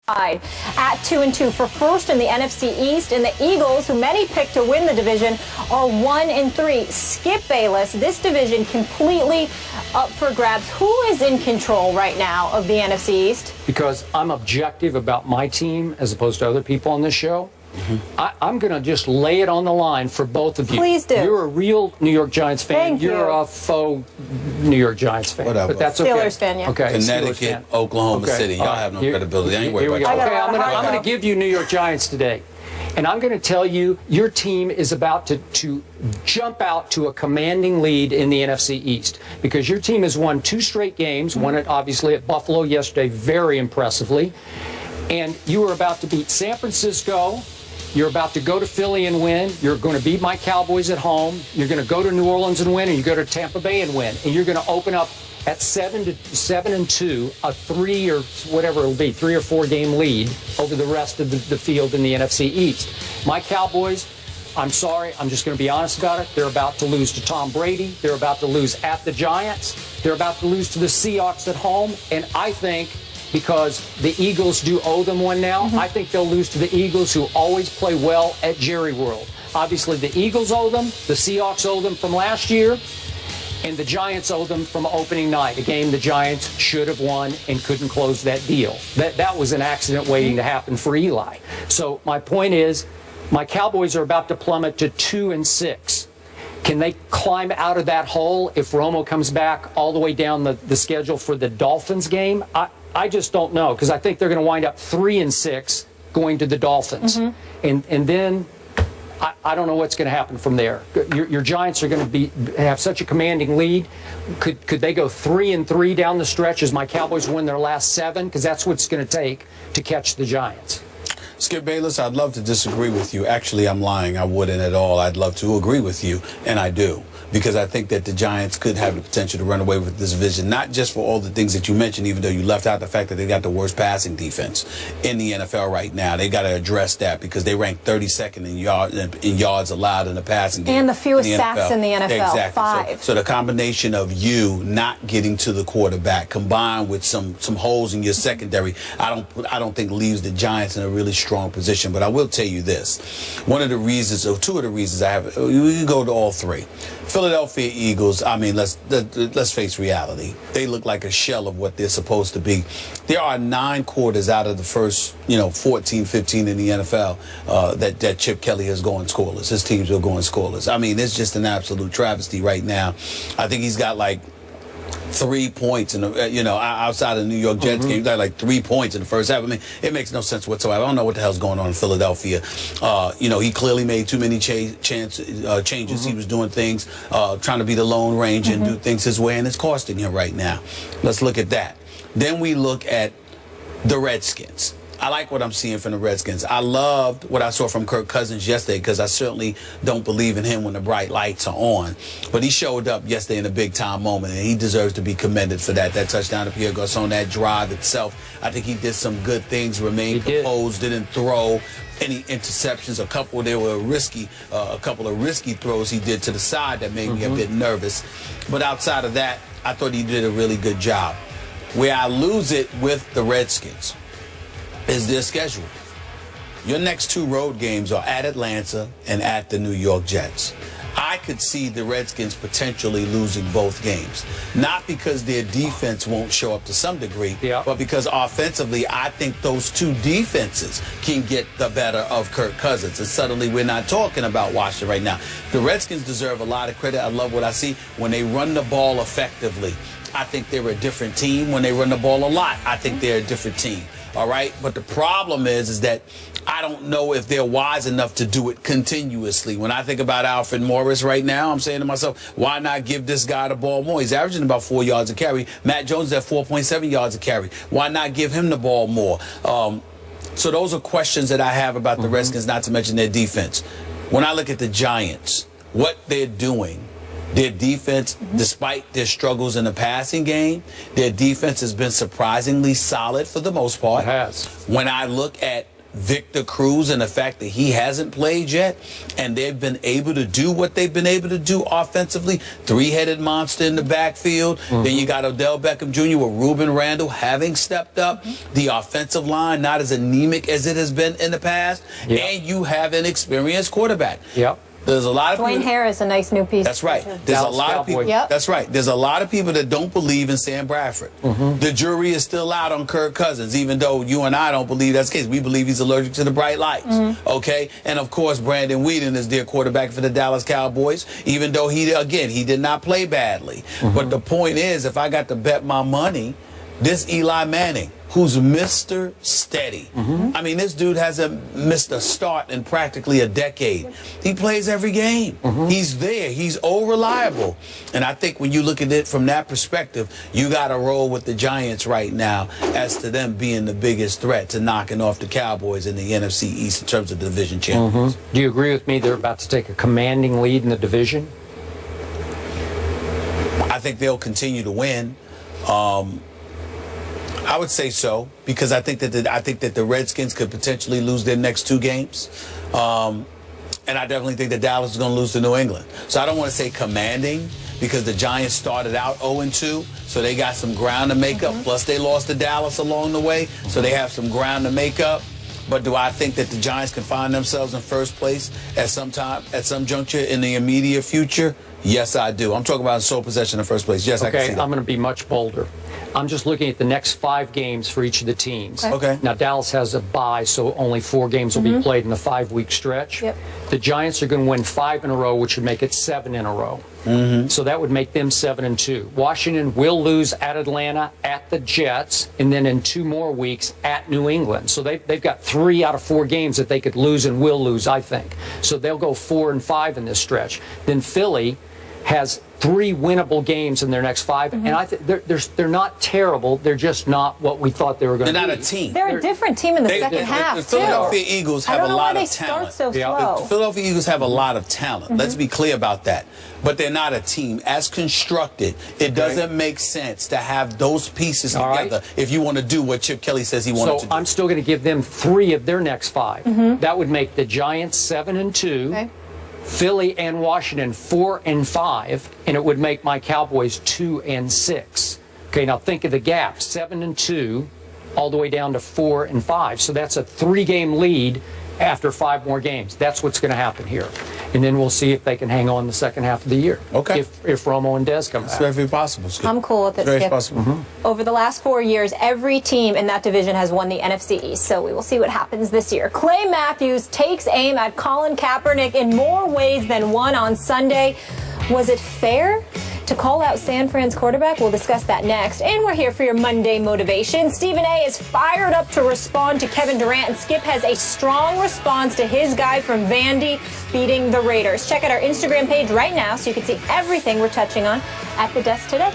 at 2-2 for first in the NFC East, and the Eagles, who many picked to win the division, are 1-3. Skip Bayless, this division completely up for grabs. Who is in control right now of the NFC East? Because I'm objective about my team as opposed to other people on this show. I'm going to just lay it on the line for both of you. Please do. You're a real New York Giants fan. Thank you. You're a faux New York Giants fan. Whatever. But that's okay. Steelers fan, yeah. Okay. Connecticut, Oklahoma City. Y'all have no credibility. I ain't worried about that. Okay, I'm going to give you New York Giants today. And I'm going to tell you, your team is about to jump out to a commanding lead in the NFC East, because your team has won 2 straight games, won it obviously at Buffalo yesterday very impressively, and you are about to beat San Francisco. You're about to go to Philly and win. You're going to beat my Cowboys at home. You're going to go to New Orleans and win, and you go to Tampa Bay and win. And you're going to open up at 7-2, a 3 or whatever it'll be, 3 or 4 game lead over the rest of the field in the NFC East. My Cowboys, I'm sorry, I'm just going to be honest about it. They're about to lose to Tom Brady. They're about to lose at the Giants. They're about to lose to the Seahawks at home. And I think, because the Eagles do owe them one now, I think they'll lose to the Eagles, who always play well at Jerry World. Obviously, the Eagles owe them, the Seahawks owe them from last year, and the Giants owe them from opening night, a game the Giants should have won and couldn't close that deal. That was an accident waiting to happen for Eli. So my point is, my Cowboys are about to plummet to 2-6. Can they climb out of that hole if Romo comes back all the way down the schedule for the Dolphins game? I just don't know, because I think they're going to wind up 3-6 going to the Dolphins. And then I don't know what's going to happen from there. Your Giants are going to have such a commanding lead. Could they go 3-3 down the stretch as my Cowboys win their last 7? Because that's what it's going to take to catch the Giants. Skip Bayless, I'd love to disagree with you. Actually, I'm lying. I wouldn't at all. I'd love to agree with you, and I do. Because I think that the Giants could have the potential to run away with this division, not just for all the things that you mentioned, even though you left out the fact that they got the worst passing defense in the NFL right now. They got to address that, because they rank 32nd in yards allowed in the passing game. And the fewest sacks in the NFL, exactly. 5. So the combination of you not getting to the quarterback, combined with some holes in your secondary, I don't think leaves the Giants in a really strong position. But I will tell you this: one of the reasons, or 2 of the reasons I have, we can go to all 3. Philadelphia Eagles, I mean, let's face reality. They look like a shell of what they're supposed to be. There are 9 quarters out of the first, 14, 15 in the NFL that Chip Kelly is going scoreless. His teams are going scoreless. I mean, it's just an absolute travesty right now. I think he's got like 3 points in the, outside of the New York Jets game. He's got like 3 points in the first half. I mean, it makes no sense whatsoever. I don't know what the hell's going on in Philadelphia. He clearly made too many changes. He was doing things, trying to be the Lone Ranger and do things his way, and it's costing him right now. Let's look at that. Then we look at the Redskins. I like what I'm seeing from the Redskins. I loved what I saw from Kirk Cousins yesterday, because I certainly don't believe in him when the bright lights are on. But he showed up yesterday in a big-time moment, and he deserves to be commended for that. That touchdown to Pierre Garçon, that drive itself, I think he did some good things, remained composed, didn't throw any interceptions. A couple of risky throws he did to the side that made me a bit nervous. But outside of that, I thought he did a really good job. Where I lose it with the Redskins is their schedule. Your next 2 road games are at Atlanta and at the New York Jets. I could see the Redskins potentially losing both games. Not because their defense won't show up to some degree, but because offensively, I think those 2 defenses can get the better of Kirk Cousins. And suddenly we're not talking about Washington right now. The Redskins deserve a lot of credit. I love what I see when they run the ball effectively. I think they're a different team. When they run the ball a lot, I think they're a different team. All right, but the problem is that I don't know if they're wise enough to do it continuously. When I think about Alfred Morris right now, I'm saying to myself, why not give this guy the ball more? He's averaging about 4 yards a carry. Matt Jones is at 4.7 yards a carry. Why not give him the ball more? So those are questions that I have about the Redskins, not to mention their defense. When I look at the Giants, what they're doing, their defense, despite their struggles in the passing game, their defense has been surprisingly solid for the most part. It has. When I look at Victor Cruz and the fact that he hasn't played yet, and they've been able to do what they've been able to do offensively, three-headed monster in the backfield. Then you got Odell Beckham Jr. with Ruben Randle having stepped up. The offensive line not as anemic as it has been in the past, and you have an experienced quarterback. There's a lot of Dwayne Harris, a nice new piece. That's right. There's a lot of people. That's right. There's a lot of people that don't believe in Sam Bradford. The jury is still out on Kirk Cousins, even though you and I don't believe that's the case. We believe he's allergic to the bright lights. Okay, and of course Brandon Whedon is their quarterback for the Dallas Cowboys, even though he did not play badly. But the point is, if I got to bet my money, this Eli Manning, who's Mr. Steady. I mean, this dude hasn't missed a start in practically a decade. He plays every game. He's there. He's all-reliable. And I think when you look at it from that perspective, you got to roll with the Giants right now as to them being the biggest threat to knocking off the Cowboys in the NFC East in terms of division champions. Do you agree with me they're about to take a commanding lead in the division? I think they'll continue to win. I would say so, because I think that the Redskins could potentially lose their next 2 games, and I definitely think that Dallas is going to lose to New England. So I don't want to say commanding, because the Giants started out 0-2, so they got some ground to make up. Plus they lost to Dallas along the way, so they have some ground to make up. But do I think that the Giants can find themselves in first place at some juncture in the immediate future? Yes, I do. I'm talking about sole possession in first place. Yes, I can see that. I'm going to be much bolder. I'm just looking at the next 5 games for each of the teams. Now, Dallas has a bye, so only 4 games will be played in the 5-week stretch. The Giants are going to win 5 in a row, which would make it 7 in a row. So that would make them 7-2. Washington will lose at Atlanta, at the Jets, and then in 2 more weeks at New England. So they've got 3 out of 4 games that they could lose and will lose, I think. So they'll go 4-5 in this stretch. Then Philly has 3 winnable games in their next 5, and I think they're not terrible. They're just not what we thought they were going to be. They're not a team. They're a different team in the second half, The Philadelphia Eagles have a lot of talent. I don't know why they start so slow. The Philadelphia Eagles have a lot of talent. Let's be clear about that. But they're not a team. As constructed, it doesn't make sense to have those pieces together if you want to do what Chip Kelly says he wanted to do. So I'm still going to give them 3 of their next 5. That would make the Giants 7-2. Philly and Washington 4-5, and it would make my Cowboys 2-6. Okay, now think of the gap: 7-2, all the way down to 4-5. So that's a 3-game lead after 5 more games. That's what's going to happen here, and then we'll see if they can hang on the second half of the year. Okay. If Romo and Dez come back. It's very possible, Skip. I'm cool with it, Very Skip. possible. Over the last 4 years, every team in that division has won the NFC East, so we will see what happens this year. Clay Matthews takes aim at Colin Kaepernick in more ways than one on Sunday. Was it fair to call out San Fran's quarterback? We'll discuss that next. And we're here for your Monday motivation. Stephen A. is fired up to respond to Kevin Durant, and Skip has a strong response to his guy from Vandy beating the Raiders. Check out our Instagram page right now so you can see everything we're touching on at the desk today.